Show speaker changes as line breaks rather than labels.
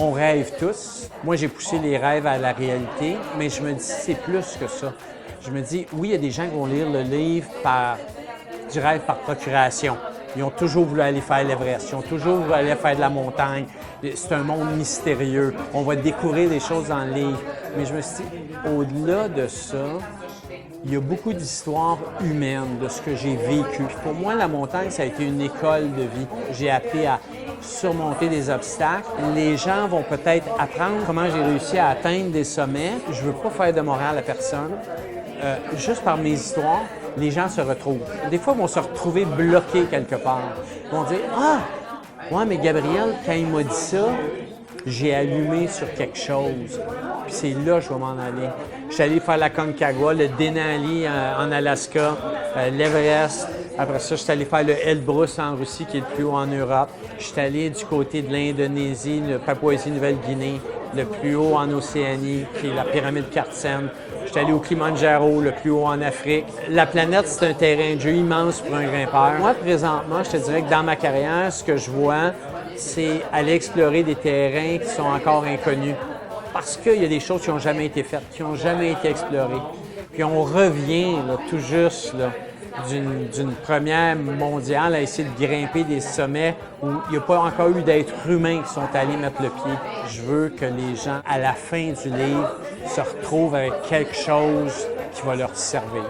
On rêve tous. Moi, j'ai poussé les rêves à la réalité, mais je me dis c'est plus que ça. Je me dis, oui, il y a des gens qui vont lire le livre du rêve par procuration. Ils ont toujours voulu aller faire l'Everest, ils ont toujours voulu aller faire de la montagne. C'est un monde mystérieux. On va découvrir des choses dans le livre. Mais je me suis dit, au-delà de ça, il y a beaucoup d'histoires humaines, de ce que j'ai vécu. Puis pour moi, la montagne, ça a été une école de vie. J'ai appris à surmonter des obstacles. Les gens vont peut-être apprendre comment j'ai réussi à atteindre des sommets. Je ne veux pas faire de morale à personne. Juste par mes histoires, les gens se retrouvent. Des fois, ils vont se retrouver bloqués quelque part. Ils vont dire « Ah! Ouais, mais Gabriel, quand il m'a dit ça, j'ai allumé sur quelque chose. Puis c'est là que je vais m'en aller. » Je suis allé faire la Concagua, le Denali en Alaska, l'Everest. Après ça, je suis allé faire le Elbrus en Russie, qui est le plus haut en Europe. Je suis allé du côté de l'Indonésie, le Papouasie-Nouvelle-Guinée, le plus haut en Océanie, qui est la pyramide Kartsen. Je suis allé au Kilimanjaro, le plus haut en Afrique. La planète, c'est un terrain de jeu immense pour un grimpeur. Moi, présentement, je te dirais que dans ma carrière, ce que je vois, c'est aller explorer des terrains qui sont encore inconnus. Parce qu'il y a des choses qui n'ont jamais été faites, qui n'ont jamais été explorées. Puis on revient là, tout juste là, d'une première mondiale à essayer de grimper des sommets où il n'y a pas encore eu d'êtres humains qui sont allés mettre le pied. Je veux que les gens, à la fin du livre, se retrouvent avec quelque chose qui va leur servir.